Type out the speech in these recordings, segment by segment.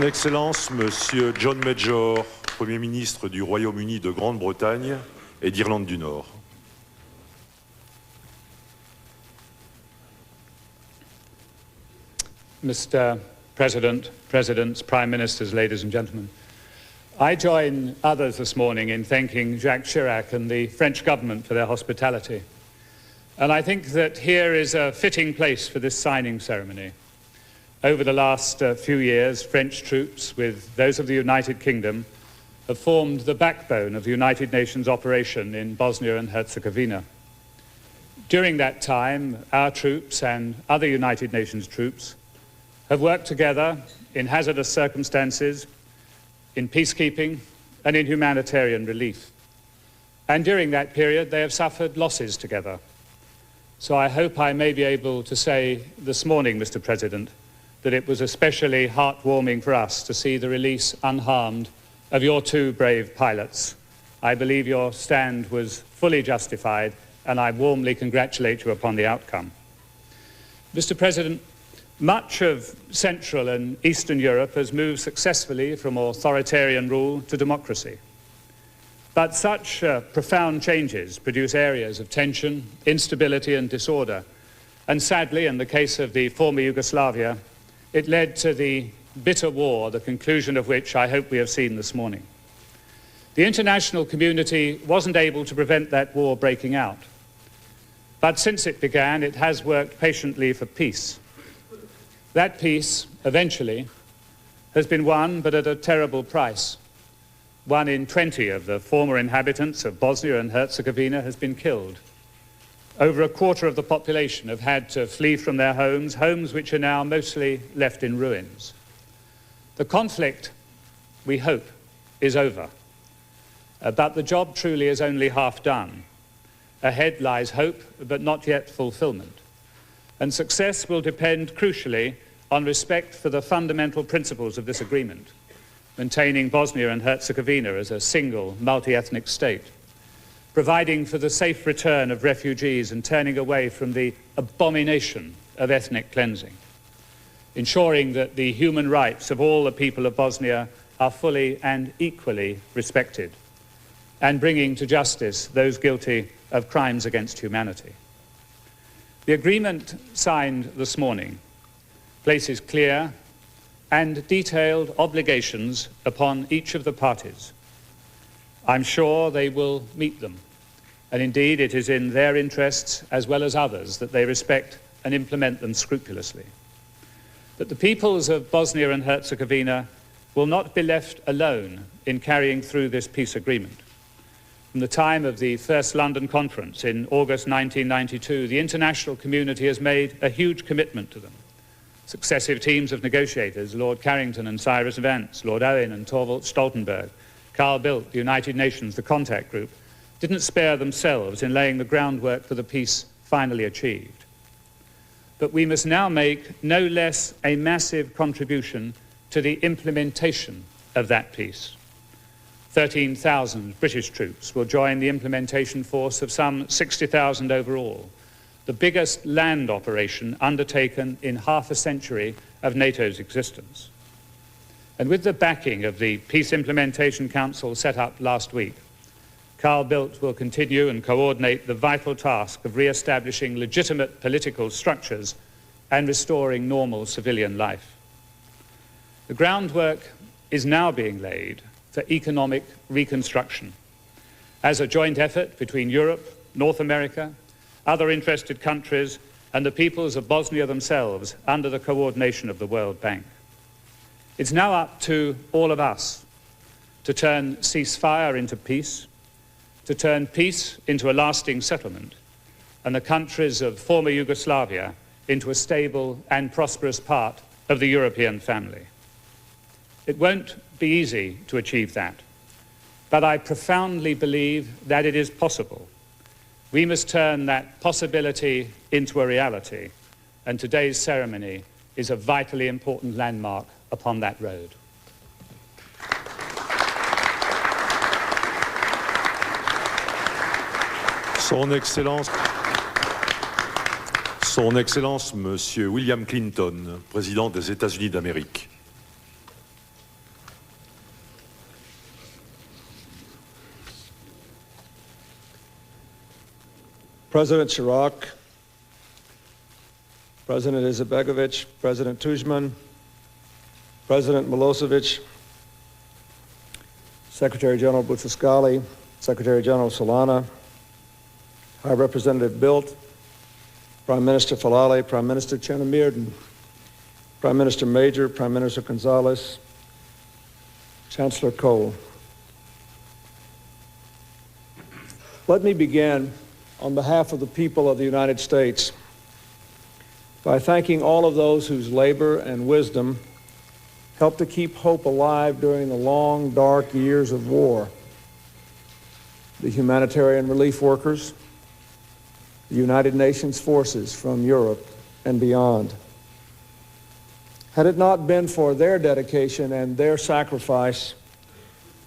Son Excellence, Monsieur Џон Мејџор, Premier ministre du Royaume-Uni de Grande-Bretagne et d'Irlande du Nord. Mr. President, Presidents, Prime Ministers, ladies and gentlemen, I join others this morning in thanking Jacques Chirac and the French government for their hospitality. And I think that here is a fitting place for this signing ceremony. Over the last few years, French troops, with those of the United Kingdom, have formed the backbone of the United Nations operation in Bosnia and Herzegovina. During that time, our troops and other United Nations troops have worked together in hazardous circumstances, in peacekeeping and in humanitarian relief. And during that period, they have suffered losses together. So I hope I may be able to say this morning, Mr. President, that it was especially heartwarming for us to see the release unharmed of your two brave pilots. I believe your stand was fully justified, and I warmly congratulate you upon the outcome. Mr. President, much of Central and Eastern Europe has moved successfully from authoritarian rule to democracy. But such profound changes produce areas of tension, instability and disorder. And sadly, in the case of the former Yugoslavia, it led to the bitter war, the conclusion of which I hope we have seen this morning. The international community wasn't able to prevent that war breaking out. But since it began, it has worked patiently for peace. That peace, eventually, has been won, but at a terrible price. 1 in 20 of the former inhabitants of Bosnia and Herzegovina has been killed. Over a quarter of the population have had to flee from their homes, homes which are now mostly left in ruins. The conflict, we hope, is over. But the job truly is only half done. Ahead lies hope, but not yet fulfillment. And success will depend crucially on respect for the fundamental principles of this agreement, maintaining Bosnia and Herzegovina as a single multi-ethnic state, providing for the safe return of refugees and turning away from the abomination of ethnic cleansing, ensuring that the human rights of all the people of Bosnia are fully and equally respected, and bringing to justice those guilty of crimes against humanity. The agreement signed this morning places clear and detailed obligations upon each of the parties. I'm sure they will meet them, and indeed it is in their interests as well as others that they respect and implement them scrupulously. That the peoples of Bosnia and Herzegovina will not be left alone in carrying through this peace agreement. From the time of the first London conference in August 1992, the international community has made a huge commitment to them. Successive teams of negotiators, Lord Carrington and Cyrus Vance, Lord Owen and Thorvald Stoltenberg, Carl Bildt, the United Nations, the Contact Group, didn't spare themselves in laying the groundwork for the peace finally achieved. But we must now make no less a massive contribution to the implementation of that peace. 13,000 British troops will join the implementation force of some 60,000 overall, the biggest land operation undertaken in half a century of NATO's existence. And with the backing of the Peace Implementation Council set up last week, Carl Bildt will continue and coordinate the vital task of re-establishing legitimate political structures and restoring normal civilian life. The groundwork is now being laid for economic reconstruction as a joint effort between Europe, North America, other interested countries and the peoples of Bosnia themselves under the coordination of the World Bank. It's now up to all of us to turn ceasefire into peace, to turn peace into a lasting settlement, and the countries of former Yugoslavia into a stable and prosperous part of the European family. It won't be easy to achieve that, but I profoundly believe that it is possible. We must turn that possibility into a reality, and today's ceremony is a vitally important landmark upon that road. Son Excellence, Monsieur William Clinton, président des États-Unis d'Amérique. President Chirac, President Izetbegovic, President Tudjman, President Milosevic, Secretary General Boutros-Ghali, Secretary General Solana, High Representative Bildt, Prime Minister Falale, Prime Minister Chenemirdan, Prime Minister Mejor, Prime Minister Gonzalez, Chancellor Kohl. Let me begin on behalf of the people of the United States by thanking all of those whose labor and wisdom helped to keep hope alive during the long, dark years of war. The humanitarian relief workers, the United Nations forces from Europe and beyond. Had it not been for their dedication and their sacrifice,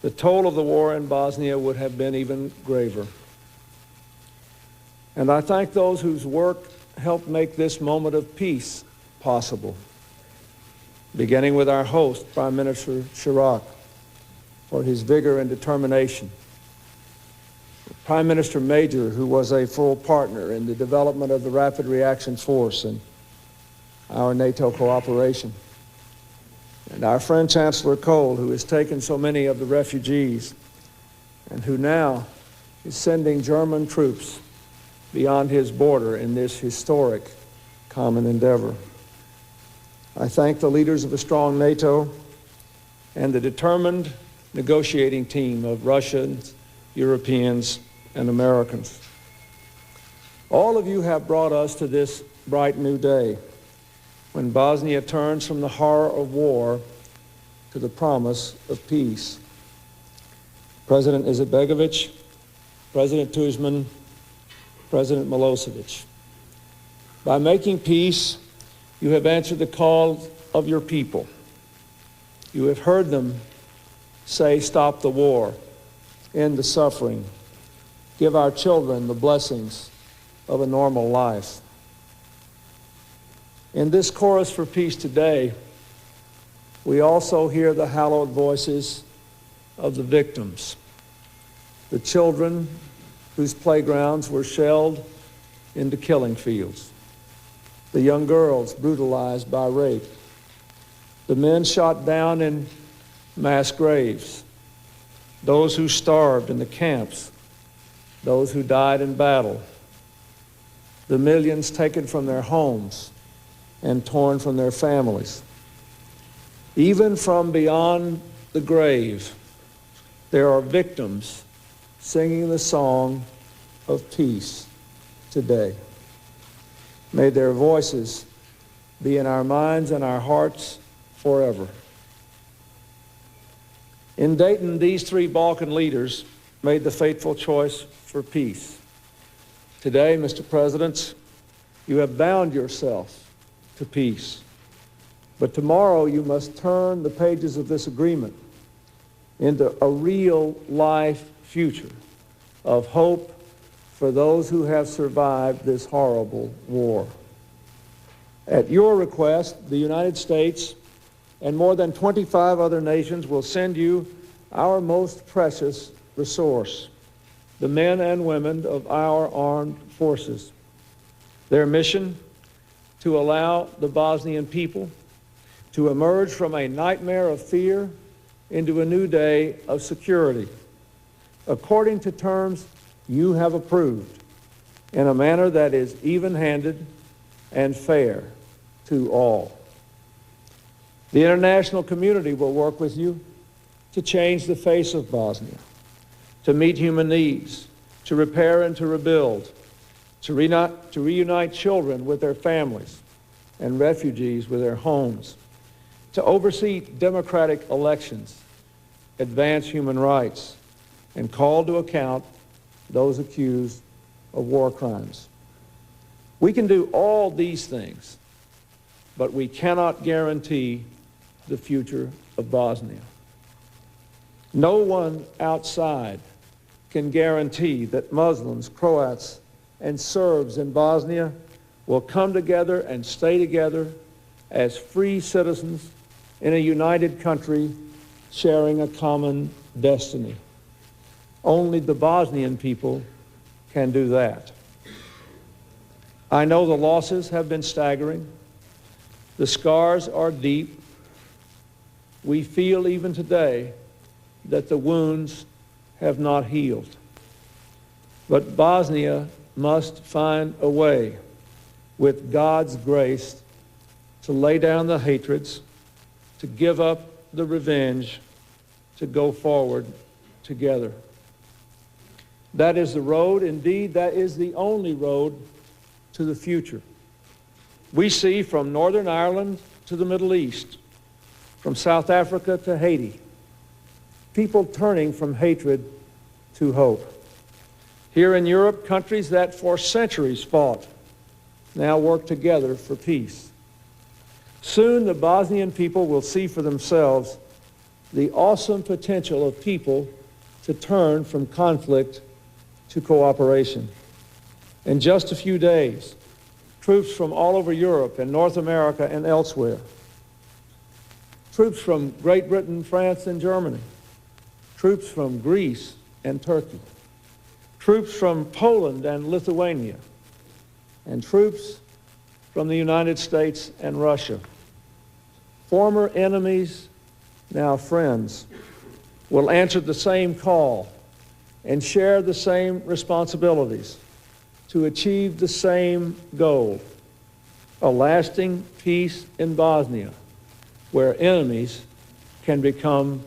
the toll of the war in Bosnia would have been even graver. And I thank those whose work helped make this moment of peace possible, beginning with our host, Prime Minister Chirac, for his vigor and determination, Prime Minister Mejor, who was a full partner in the development of the Rapid Reaction Force and our NATO cooperation, and our friend Chancellor Kohl, who has taken so many of the refugees and who now is sending German troops beyond his border in this historic common endeavor. I thank the leaders of a strong NATO and the determined negotiating team of Russians, Europeans, and Americans. All of you have brought us to this bright new day when Bosnia turns from the horror of war to the promise of peace. President Izetbegovic, President Tudjman, President Milosevic. By making peace, you have answered the call of your people. You have heard them say, stop the war, end the suffering, give our children the blessings of a normal life. In this chorus for peace today, we also hear the hallowed voices of the victims, the children whose playgrounds were shelled into killing fields, the young girls brutalized by rape, the men shot down in mass graves, those who starved in the camps, those who died in battle, the millions taken from their homes and torn from their families. Even from beyond the grave, there are victims singing the song of peace today. May their voices be in our minds and our hearts forever. In Dayton, these three Balkan leaders made the fateful choice for peace. Today, Mr. President, you have bound yourself to peace. But tomorrow you must turn the pages of this agreement into a real life future of hope for those who have survived this horrible war. At your request, the United States and more than 25 other nations will send you our most precious resource, the men and women of our armed forces. Their mission: to allow the Bosnian people to emerge from a nightmare of fear into a new day of security, according to terms you have approved, in a manner that is even-handed and fair to all. The international community will work with you to change the face of Bosnia, to meet human needs, to repair and to rebuild, to reunite children with their families and refugees with their homes, to oversee democratic elections, advance human rights, and call to account those accused of war crimes. We can do all these things, but we cannot guarantee the future of Bosnia. No one outside can guarantee that Muslims, Croats, and Serbs in Bosnia will come together and stay together as free citizens in a united country sharing a common destiny. Only the Bosnian people can do that. I know the losses have been staggering. The scars are deep. We feel even today that the wounds have not healed. But Bosnia must find a way, with God's grace, to lay down the hatreds, to give up the revenge, to go forward together. That is the road, indeed, that is the only road to the future. We see from Northern Ireland to the Middle East, from South Africa to Haiti, people turning from hatred to hope. Here in Europe, countries that for centuries fought now work together for peace. Soon the Bosnian people will see for themselves the awesome potential of people to turn from conflict to cooperation. In just a few days, troops from all over Europe and North America and elsewhere, troops from Great Britain, France, and Germany, troops from Greece and Turkey, troops from Poland and Lithuania, and troops from the United States and Russia. Former enemies, now friends, will answer the same call and share the same responsibilities to achieve the same goal, a lasting peace in Bosnia, where enemies can become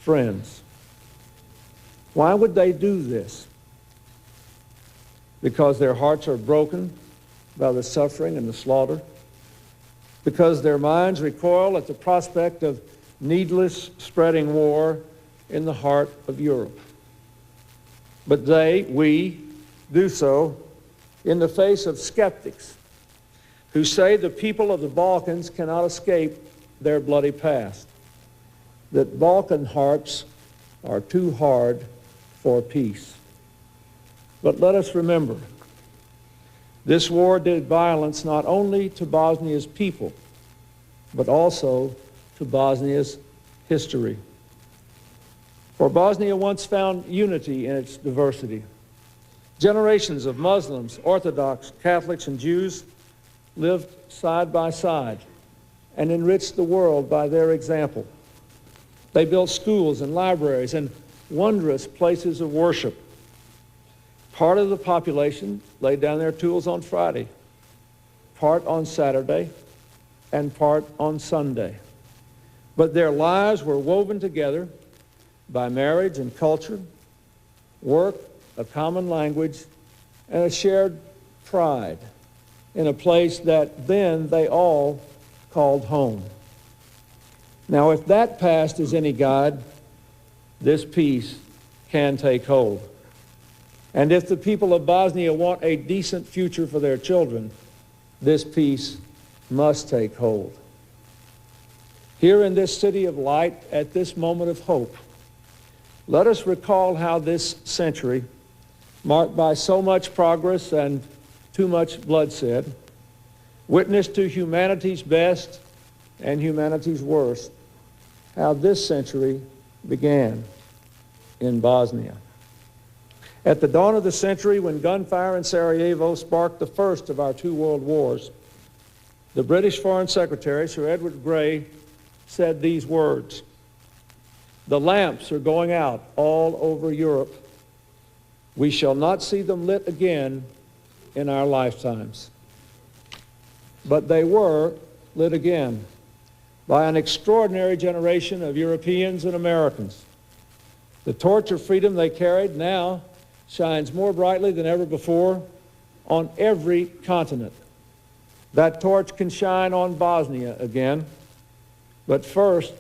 friends. Why would they do this? Because their hearts are broken by the suffering and the slaughter, because their minds recoil at the prospect of needless spreading war in the heart of Europe. But we do so in the face of skeptics who say the people of the Balkans cannot escape their bloody past, that Balkan hearts are too hard for peace. But let us remember, this war did violence not only to Bosnia's people, but also to Bosnia's history. For Bosnia once found unity in its diversity. Generations of Muslims, Orthodox, Catholics, and Jews lived side by side and enriched the world by their example. They built schools and libraries and wondrous places of worship. Part of the population laid down their tools on Friday, part on Saturday, and part on Sunday. But their lives were woven together by marriage and culture, work, a common language, and a shared pride in a place that then they all called home. Now, if that past is any guide, this peace can take hold. And if the people of Bosnia want a decent future for their children, this peace must take hold. Here in this city of light, at this moment of hope, let us recall how this century, marked by so much progress and too much bloodshed, witnessed to humanity's best and humanity's worst, how this century began in Bosnia. At the dawn of the century, when gunfire in Sarajevo sparked the first of our two world wars, the British Foreign Secretary, Sir Edward Grey, said these words: "The lamps are going out all over Europe. We shall not see them lit again in our lifetimes." But they were lit again by an extraordinary generation of Europeans and Americans. The torch of freedom they carried now shines more brightly than ever before on every continent. That torch can shine on Bosnia again, but first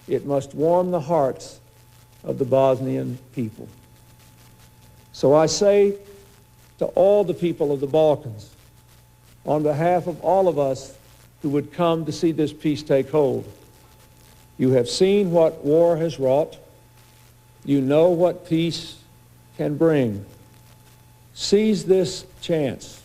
it must warm the hearts of the Bosnian people. So I say to all the people of the Balkans, on behalf of all of us who would come to see this peace take hold, you have seen what war has wrought. You know what peace can bring. Seize this chance